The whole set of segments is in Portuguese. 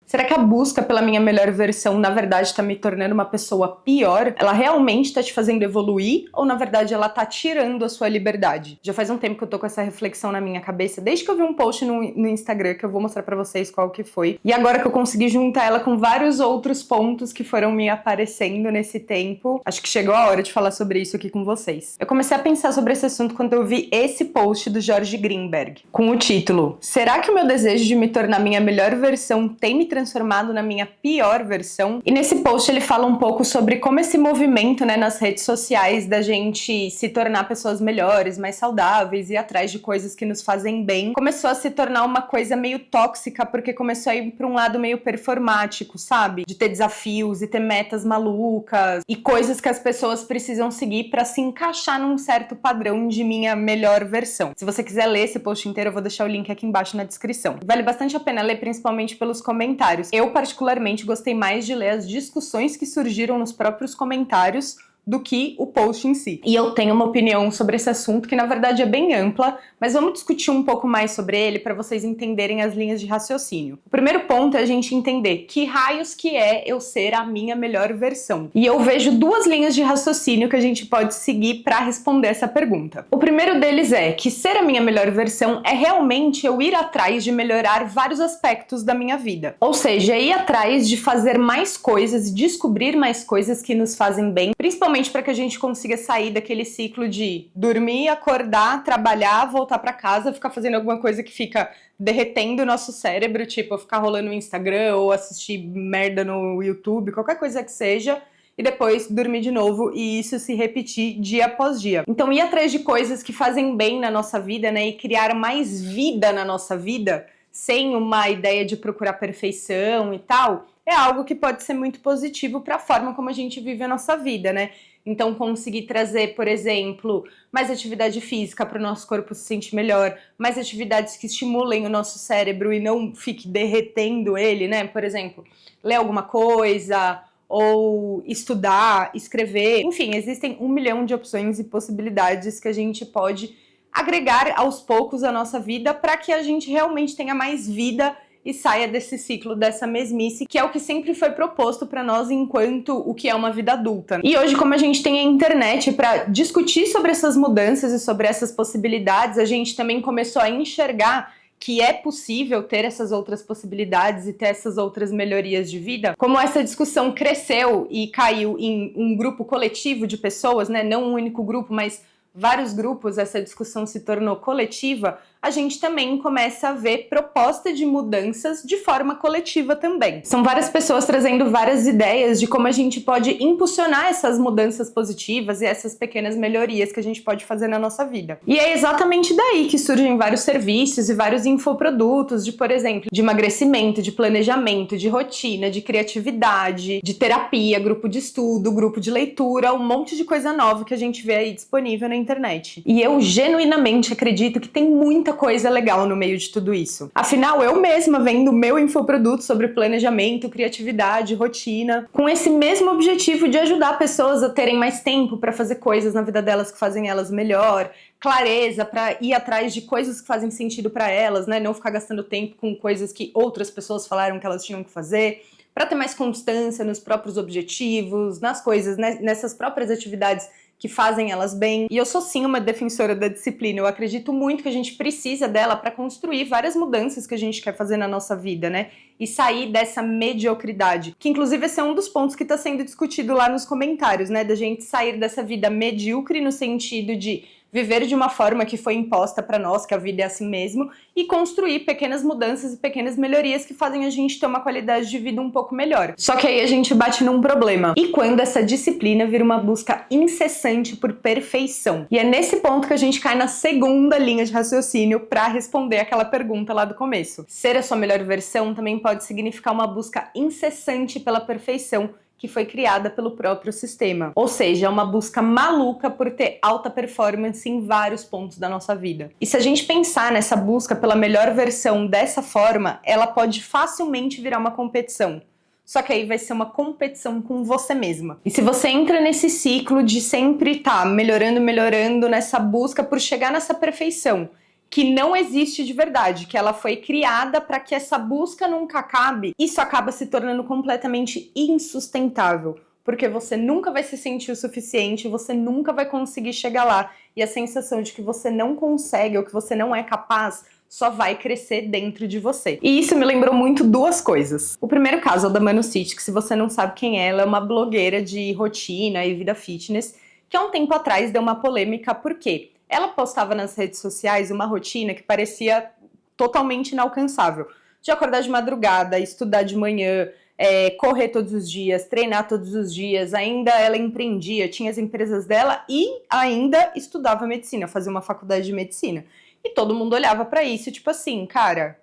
Será que a busca pela minha melhor versão, na verdade, tá me tornando uma pessoa pior? Ela realmente tá te fazendo evoluir? Ou, na verdade, ela tá tirando a sua liberdade? Já faz um tempo que eu tô com essa reflexão na minha cabeça, desde que eu vi um post no Instagram, que eu vou mostrar pra vocês qual que foi. E agora que eu consegui juntar ela com vários outros pontos que foram me aparecendo nesse tempo, acho que chegou a hora de falar sobre isso aqui com vocês. Eu comecei a pensar sobre esse assunto quando eu vi esse post do Jorge Greenberg, com o título: Será que o meu desejo de me tornar minha melhor versão tem me transformado na minha pior versão? E nesse post ele fala um pouco sobre como esse movimento, né, nas redes sociais da gente se tornar pessoas melhores, mais saudáveis e atrás de coisas que nos fazem bem, começou a se tornar uma coisa meio tóxica, porque começou a ir para um lado meio performático, sabe? De ter desafios e ter metas malucas e coisas que as pessoas precisam seguir para se encaixar num certo padrão de minha melhor versão. Se você quiser ler esse post inteiro, eu vou deixar o link aqui embaixo na descrição. Vale bastante a pena ler, principalmente pelos comentários. Eu, particularmente, gostei mais de ler as discussões que surgiram nos próprios comentários do que o post em si. E eu tenho uma opinião sobre esse assunto que, na verdade, é bem ampla, mas vamos discutir um pouco mais sobre ele para vocês entenderem as linhas de raciocínio. O primeiro ponto é a gente entender que raios que é eu ser a minha melhor versão. E eu vejo duas linhas de raciocínio que a gente pode seguir para responder essa pergunta. O primeiro deles é que ser a minha melhor versão é realmente eu ir atrás de melhorar vários aspectos da minha vida. Ou seja, ir atrás de fazer mais coisas e descobrir mais coisas que nos fazem bem, principalmente para que a gente consiga sair daquele ciclo de dormir, acordar, trabalhar, voltar para casa, ficar fazendo alguma coisa que fica derretendo o nosso cérebro, tipo ficar rolando no Instagram ou assistir merda no YouTube, qualquer coisa que seja, e depois dormir de novo e isso se repetir dia após dia. Então ir atrás de coisas que fazem bem na nossa vida, né, e criar mais vida na nossa vida, sem uma ideia de procurar perfeição e tal, é algo que pode ser muito positivo para a forma como a gente vive a nossa vida, né? Então, conseguir trazer, por exemplo, mais atividade física para o nosso corpo se sentir melhor, mais atividades que estimulem o nosso cérebro e não fique derretendo ele, né? Por exemplo, ler alguma coisa, ou estudar, escrever. Enfim, existem 1 milhão de opções e possibilidades que a gente pode agregar aos poucos à nossa vida para que a gente realmente tenha mais vida e saia desse ciclo, dessa mesmice, que é o que sempre foi proposto para nós enquanto o que é uma vida adulta. E hoje, como a gente tem a internet para discutir sobre essas mudanças e sobre essas possibilidades, a gente também começou a enxergar que é possível ter essas outras possibilidades e ter essas outras melhorias de vida. Como essa discussão cresceu e caiu em um grupo coletivo de pessoas, né? Não um único grupo, mas vários grupos, essa discussão se tornou coletiva, a gente também começa a ver proposta de mudanças de forma coletiva também. São várias pessoas trazendo várias ideias de como a gente pode impulsionar essas mudanças positivas e essas pequenas melhorias que a gente pode fazer na nossa vida. E é exatamente daí que surgem vários serviços e vários infoprodutos de, por exemplo, de emagrecimento, de planejamento, de rotina, de criatividade, de terapia, grupo de estudo, grupo de leitura, um monte de coisa nova que a gente vê aí disponível na internet. E eu genuinamente acredito que tem muita coisa legal no meio de tudo isso. Afinal, eu mesma vendo o meu infoproduto sobre planejamento, criatividade, rotina, com esse mesmo objetivo de ajudar pessoas a terem mais tempo para fazer coisas na vida delas que fazem elas melhor, clareza para ir atrás de coisas que fazem sentido para elas, né? Não ficar gastando tempo com coisas que outras pessoas falaram que elas tinham que fazer, para ter mais constância nos próprios objetivos, nas coisas, né? Nessas próprias atividades que fazem elas bem. E eu sou sim uma defensora da disciplina, eu acredito muito que a gente precisa dela para construir várias mudanças que a gente quer fazer na nossa vida, né? E sair dessa mediocridade, que inclusive esse é um dos pontos que está sendo discutido lá nos comentários, né? Da gente sair dessa vida medíocre no sentido de viver de uma forma que foi imposta para nós, que a vida é assim mesmo, e construir pequenas mudanças e pequenas melhorias que fazem a gente ter uma qualidade de vida um pouco melhor. Só que aí a gente bate num problema. E quando essa disciplina vira uma busca incessante por perfeição? E é nesse ponto que a gente cai na segunda linha de raciocínio para responder aquela pergunta lá do começo. Ser a sua melhor versão também pode significar uma busca incessante pela perfeição, que foi criada pelo próprio sistema. Ou seja, é uma busca maluca por ter alta performance em vários pontos da nossa vida. E se a gente pensar nessa busca pela melhor versão dessa forma, ela pode facilmente virar uma competição. Só que aí vai ser uma competição com você mesma. E se você entra nesse ciclo de sempre estar melhorando, nessa busca por chegar nessa perfeição, que não existe de verdade, que ela foi criada para que essa busca nunca acabe, isso acaba se tornando completamente insustentável, porque você nunca vai se sentir o suficiente, você nunca vai conseguir chegar lá, e a sensação de que você não consegue ou que você não é capaz só vai crescer dentro de você. E isso me lembrou muito duas coisas. O primeiro caso é o da Manu City, que se você não sabe quem é, ela é uma blogueira de rotina e vida fitness, que há um tempo atrás deu uma polêmica, por quê? Ela postava nas redes sociais uma rotina que parecia totalmente inalcançável. De acordar de madrugada, estudar de manhã, correr todos os dias, treinar todos os dias, ainda ela empreendia, tinha as empresas dela e ainda estudava medicina, fazia uma faculdade de medicina. E todo mundo olhava pra isso, tipo assim, cara,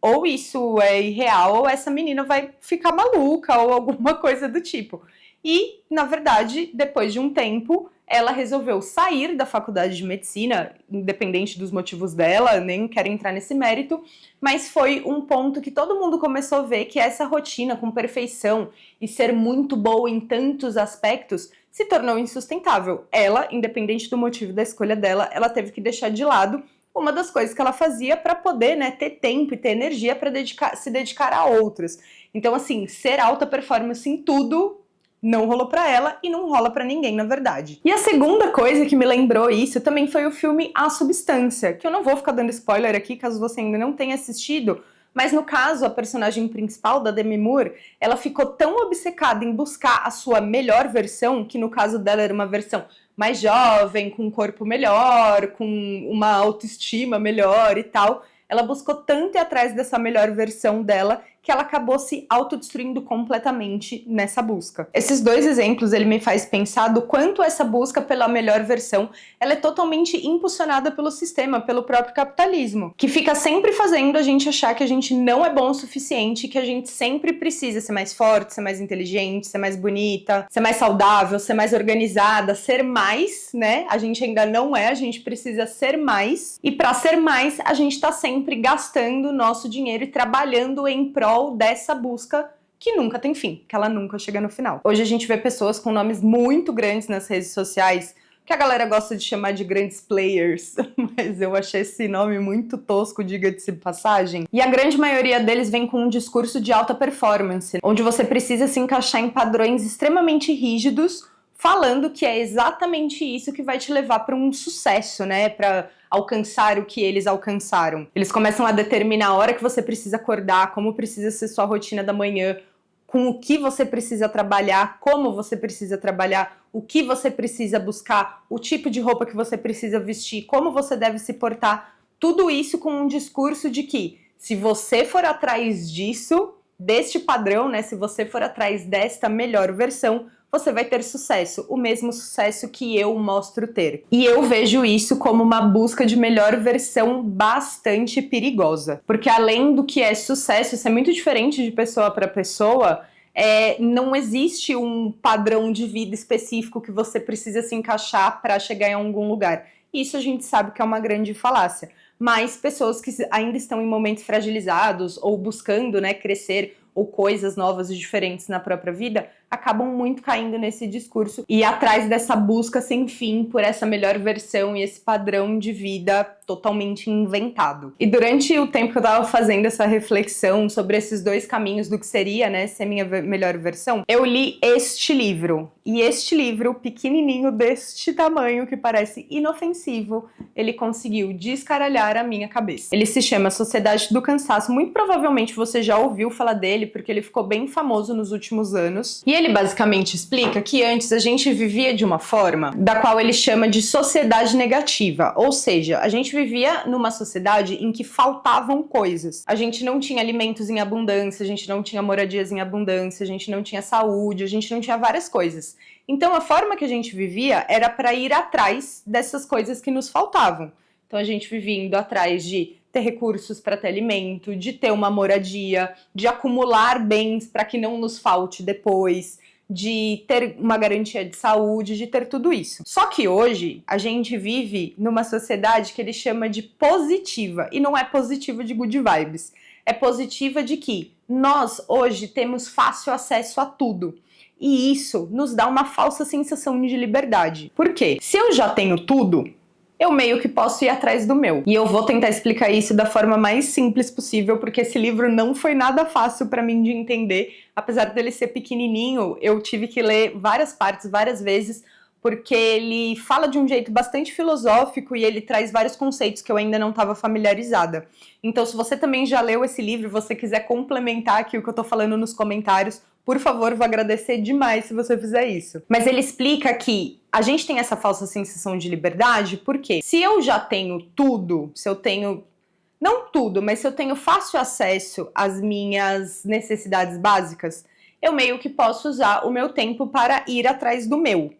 ou isso é irreal, ou essa menina vai ficar maluca, ou alguma coisa do tipo. E, na verdade, depois de um tempo, ela resolveu sair da faculdade de medicina, independente dos motivos dela, nem quero entrar nesse mérito, mas foi um ponto que todo mundo começou a ver que essa rotina com perfeição e ser muito boa em tantos aspectos se tornou insustentável. Ela, independente do motivo da escolha dela, ela teve que deixar de lado uma das coisas que ela fazia para poder, né, ter tempo e ter energia para se dedicar a outras. Então, assim, ser alta performance em tudo não rolou pra ela e não rola pra ninguém, na verdade. E a segunda coisa que me lembrou isso também foi o filme A Substância, que eu não vou ficar dando spoiler aqui, caso você ainda não tenha assistido, mas no caso, a personagem principal, da Demi Moore, ela ficou tão obcecada em buscar a sua melhor versão, que no caso dela era uma versão mais jovem, com um corpo melhor, com uma autoestima melhor e tal. Ela buscou tanto ir atrás dessa melhor versão dela que ela acabou se autodestruindo completamente nessa busca. Esses dois exemplos, ele me faz pensar do quanto essa busca pela melhor versão, ela é totalmente impulsionada pelo sistema, pelo próprio capitalismo, que fica sempre fazendo a gente achar que a gente não é bom o suficiente, que a gente sempre precisa ser mais forte, ser mais inteligente, ser mais bonita, ser mais saudável, ser mais organizada, ser mais, né? A gente ainda não é, a gente precisa ser mais. E para ser mais, a gente tá sempre gastando o nosso dinheiro e trabalhando em prol dessa busca que nunca tem fim, que ela nunca chega no final. Hoje a gente vê pessoas com nomes muito grandes nas redes sociais, que a galera gosta de chamar de grandes players, mas eu achei esse nome muito tosco, diga-se de passagem. E a grande maioria deles vem com um discurso de alta performance, onde você precisa se encaixar em padrões extremamente rígidos, falando que é exatamente isso que vai te levar para um sucesso, né? Para alcançar o que eles alcançaram. Eles começam a determinar a hora que você precisa acordar, como precisa ser sua rotina da manhã, com o que você precisa trabalhar, como você precisa trabalhar, o que você precisa buscar, o tipo de roupa que você precisa vestir, como você deve se portar. Tudo isso com um discurso de que, se você for atrás disso, deste padrão, né? Se você for atrás desta melhor versão, você vai ter sucesso, o mesmo sucesso que eu mostro ter. E eu vejo isso como uma busca de melhor versão bastante perigosa. Porque além do que é sucesso, isso é muito diferente de pessoa para pessoa, não existe um padrão de vida específico que você precisa se encaixar para chegar em algum lugar. Isso a gente sabe que é uma grande falácia. Mas pessoas que ainda estão em momentos fragilizados ou buscando, né, crescer ou coisas novas e diferentes na própria vida, acabam muito caindo nesse discurso e atrás dessa busca sem fim por essa melhor versão e esse padrão de vida totalmente inventado. E durante o tempo que eu tava fazendo essa reflexão sobre esses dois caminhos do que seria, né, ser minha melhor versão, eu li este livro. E este livro, pequenininho deste tamanho, que parece inofensivo, ele conseguiu descaralhar a minha cabeça. Ele se chama Sociedade do Cansaço. Muito provavelmente você já ouviu falar dele, porque ele ficou bem famoso nos últimos anos. E ele basicamente explica que antes a gente vivia de uma forma da qual ele chama de sociedade negativa. Ou seja, a gente vivia numa sociedade em que faltavam coisas. A gente não tinha alimentos em abundância, a gente não tinha moradias em abundância, a gente não tinha saúde, a gente não tinha várias coisas. Então a forma que a gente vivia era para ir atrás dessas coisas que nos faltavam. Então a gente vivia indo atrás de ter recursos para ter alimento, de ter uma moradia, de acumular bens para que não nos falte depois, de ter uma garantia de saúde, de ter tudo isso. Só que hoje a gente vive numa sociedade que ele chama de positiva, e não é positiva de good vibes, é positiva de que nós hoje temos fácil acesso a tudo. E isso nos dá uma falsa sensação de liberdade. Por quê? Se eu já tenho tudo, eu meio que posso ir atrás do meu. E eu vou tentar explicar isso da forma mais simples possível, porque esse livro não foi nada fácil pra mim de entender. Apesar dele ser pequenininho, eu tive que ler várias partes, várias vezes, porque ele fala de um jeito bastante filosófico e ele traz vários conceitos que eu ainda não estava familiarizada. Então, se você também já leu esse livro e você quiser complementar aqui o que eu tô falando nos comentários, por favor, vou agradecer demais se você fizer isso. Mas ele explica que a gente tem essa falsa sensação de liberdade porque se eu já tenho tudo, se eu tenho... não tudo, mas se eu tenho fácil acesso às minhas necessidades básicas, eu meio que posso usar o meu tempo para ir atrás do meu.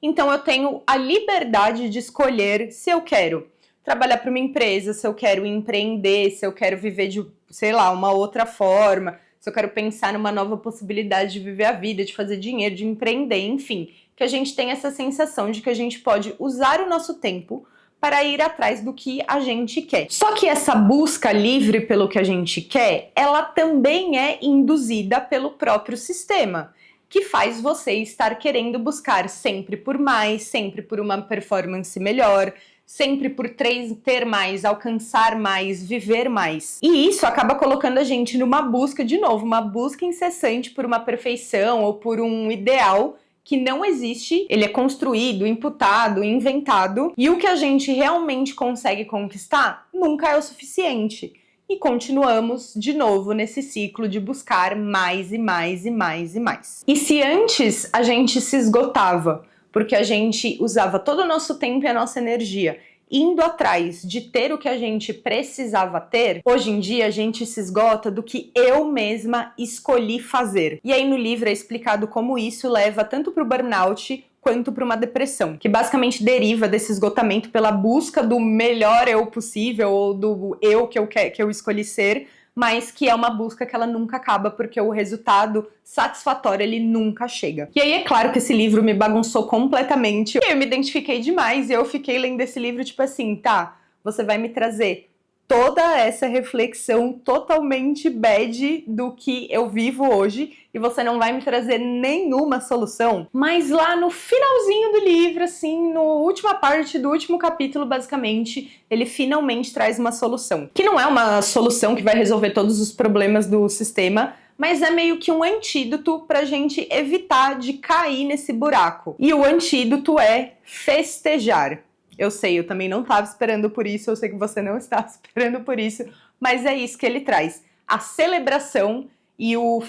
Então eu tenho a liberdade de escolher se eu quero trabalhar para uma empresa, se eu quero empreender, se eu quero viver de, sei lá, uma outra forma, se eu quero pensar numa nova possibilidade de viver a vida, de fazer dinheiro, de empreender, enfim. Que a gente tem essa sensação de que a gente pode usar o nosso tempo para ir atrás do que a gente quer. Só que essa busca livre pelo que a gente quer, ela também é induzida pelo próprio sistema, que faz você estar querendo buscar sempre por mais, sempre por uma performance melhor, sempre por ter mais, alcançar mais, viver mais. E isso acaba colocando a gente numa busca, de novo, uma busca incessante por uma perfeição ou por um ideal que não existe, ele é construído, imputado, inventado, e o que a gente realmente consegue conquistar nunca é o suficiente. E continuamos de novo nesse ciclo de buscar mais e mais e mais e mais. E se antes a gente se esgotava, porque a gente usava todo o nosso tempo e a nossa energia indo atrás de ter o que a gente precisava ter, hoje em dia a gente se esgota do que eu mesma escolhi fazer. E aí no livro é explicado como isso leva tanto para o burnout quanto para uma depressão, que basicamente deriva desse esgotamento pela busca do melhor eu possível ou do eu que eu escolhi ser, mas que é uma busca que ela nunca acaba porque o resultado satisfatório ele nunca chega. E aí é claro que esse livro me bagunçou completamente, eu me identifiquei demais e eu fiquei lendo esse livro tipo assim, tá, você vai me trazer toda essa reflexão totalmente bad do que eu vivo hoje e você não vai me trazer nenhuma solução. Mas lá no finalzinho do livro, assim, na última parte do último capítulo, basicamente, ele finalmente traz uma solução. Que não é uma solução que vai resolver todos os problemas do sistema, mas é meio que um antídoto pra gente evitar de cair nesse buraco. E o antídoto é festejar. Eu sei, eu também não estava esperando por isso, eu sei que você não está esperando por isso, mas é isso que ele traz. A celebração e o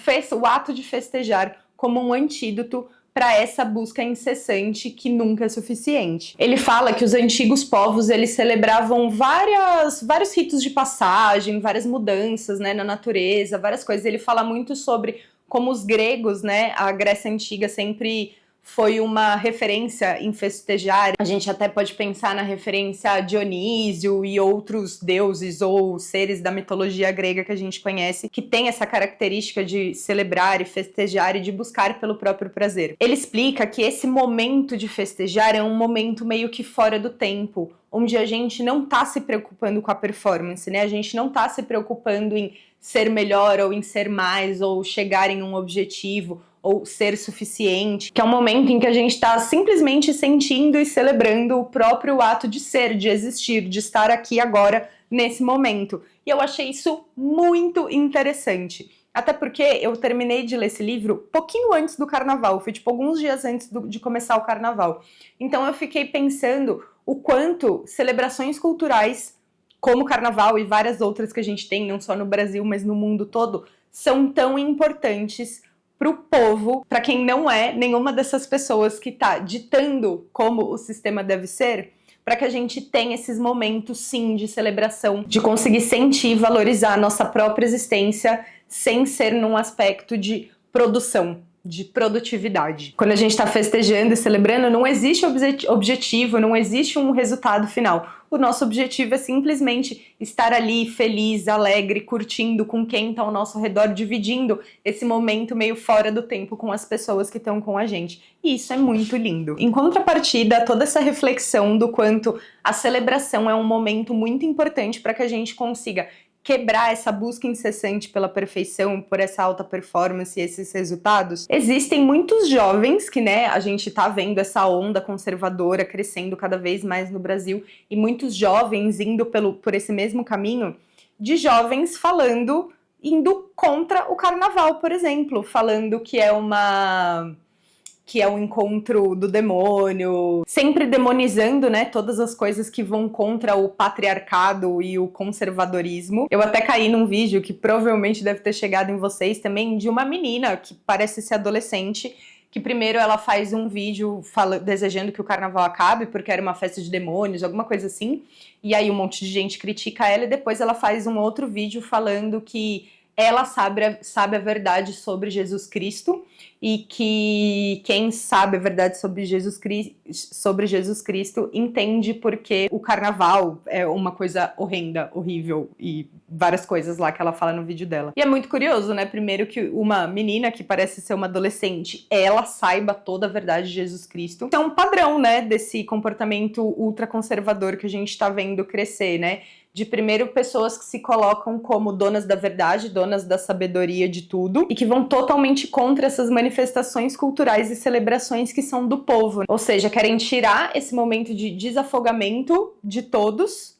ato de festejar como um antídoto para essa busca incessante que nunca é suficiente. Ele fala que os antigos povos, eles celebravam vários ritos de passagem, várias mudanças, né, na natureza, várias coisas. Ele fala muito sobre como os gregos, né, a Grécia Antiga sempre foi uma referência em festejar. A gente até pode pensar na referência a Dionísio e outros deuses ou seres da mitologia grega que a gente conhece, que tem essa característica de celebrar e festejar e de buscar pelo próprio prazer. Ele explica que esse momento de festejar é um momento meio que fora do tempo, onde a gente não tá se preocupando com a performance, né? A gente não tá se preocupando em ser melhor ou em ser mais ou chegar em um objetivo ou ser suficiente, que é um momento em que a gente está simplesmente sentindo e celebrando o próprio ato de ser, de existir, de estar aqui agora, nesse momento. E eu achei isso muito interessante. Até porque eu terminei de ler esse livro pouquinho antes do carnaval, foi tipo alguns dias antes de começar o carnaval. Então eu fiquei pensando o quanto celebrações culturais, como o carnaval e várias outras que a gente tem, não só no Brasil, mas no mundo todo, são tão importantes para o povo, para quem não é nenhuma dessas pessoas que está ditando como o sistema deve ser, para que a gente tenha esses momentos, sim, de celebração, de conseguir sentir e valorizar a nossa própria existência sem ser num aspecto de produção, de produtividade. Quando a gente está festejando e celebrando, não existe objetivo, não existe um resultado final. O nosso objetivo é simplesmente estar ali feliz, alegre, curtindo com quem está ao nosso redor, dividindo esse momento meio fora do tempo com as pessoas que estão com a gente. E isso é muito lindo. Em contrapartida, toda essa reflexão do quanto a celebração é um momento muito importante para que a gente consiga quebrar essa busca incessante pela perfeição, por essa alta performance e esses resultados? Existem muitos jovens que, né, a gente tá vendo essa onda conservadora crescendo cada vez mais no Brasil, e muitos jovens indo por esse mesmo caminho, de jovens indo contra o carnaval, por exemplo, falando que é um encontro do demônio, sempre demonizando, né, todas as coisas que vão contra o patriarcado e o conservadorismo. Eu até caí num vídeo que provavelmente deve ter chegado em vocês também, de uma menina que parece ser adolescente, que primeiro ela faz um vídeo desejando que o carnaval acabe, porque era uma festa de demônios, alguma coisa assim, e aí um monte de gente critica ela, e depois ela faz um outro vídeo falando que ela sabe a verdade sobre Jesus Cristo, e que quem sabe a verdade sobre Jesus Cristo entende porque o carnaval é uma coisa horrenda, horrível, e várias coisas lá que ela fala no vídeo dela. E é muito curioso, né? Primeiro que uma menina que parece ser uma adolescente, ela saiba toda a verdade de Jesus Cristo. Isso é um padrão, né, desse comportamento ultraconservador que a gente tá vendo crescer, né? De primeiro pessoas que se colocam como donas da verdade, donas da sabedoria de tudo, e que vão totalmente contra essas manifestações culturais e celebrações que são do povo. Ou seja, querem tirar esse momento de desafogamento de todos,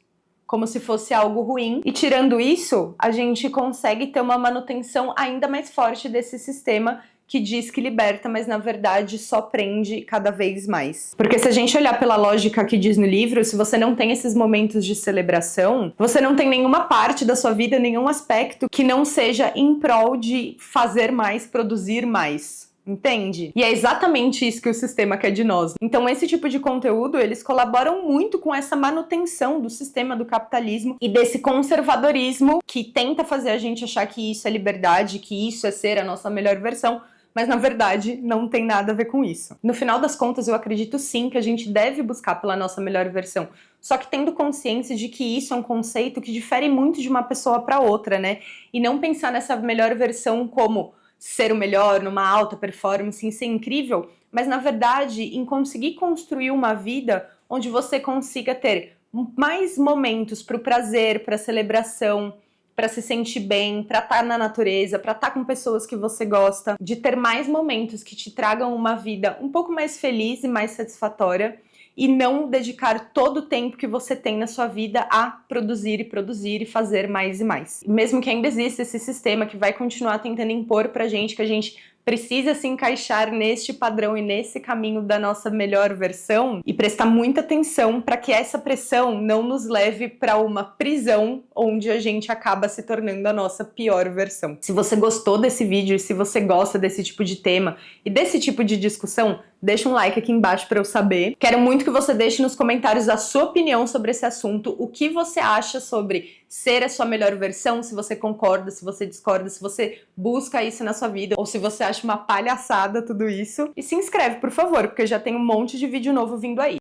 como se fosse algo ruim. E tirando isso, a gente consegue ter uma manutenção ainda mais forte desse sistema que diz que liberta, mas na verdade só prende cada vez mais. Porque se a gente olhar pela lógica que diz no livro, se você não tem esses momentos de celebração, você não tem nenhuma parte da sua vida, nenhum aspecto que não seja em prol de fazer mais, produzir mais. Entende? E é exatamente isso que o sistema quer de nós. Então esse tipo de conteúdo, eles colaboram muito com essa manutenção do sistema do capitalismo e desse conservadorismo que tenta fazer a gente achar que isso é liberdade, que isso é ser a nossa melhor versão, mas na verdade não tem nada a ver com isso. No final das contas, eu acredito sim que a gente deve buscar pela nossa melhor versão, só que tendo consciência de que isso é um conceito que difere muito de uma pessoa para outra, né? E não pensar nessa melhor versão como ser o melhor, numa alta performance, em ser incrível, mas na verdade em conseguir construir uma vida onde você consiga ter mais momentos para o prazer, para a celebração, para se sentir bem, para estar na natureza, para estar com pessoas que você gosta, de ter mais momentos que te tragam uma vida um pouco mais feliz e mais satisfatória, e não dedicar todo o tempo que você tem na sua vida a produzir e fazer mais e mais. Mesmo que ainda exista esse sistema que vai continuar tentando impor pra gente que a gente precisa se encaixar neste padrão e nesse caminho da nossa melhor versão, e prestar muita atenção para que essa pressão não nos leve para uma prisão onde a gente acaba se tornando a nossa pior versão. Se você gostou desse vídeo e se você gosta desse tipo de tema e desse tipo de discussão, deixa um like aqui embaixo para eu saber. Quero muito que você deixe nos comentários a sua opinião sobre esse assunto, o que você acha sobre ser a sua melhor versão, se você concorda, se você discorda, se você busca isso na sua vida, ou se você acha uma palhaçada tudo isso. E se inscreve, por favor, porque já tem um monte de vídeo novo vindo aí.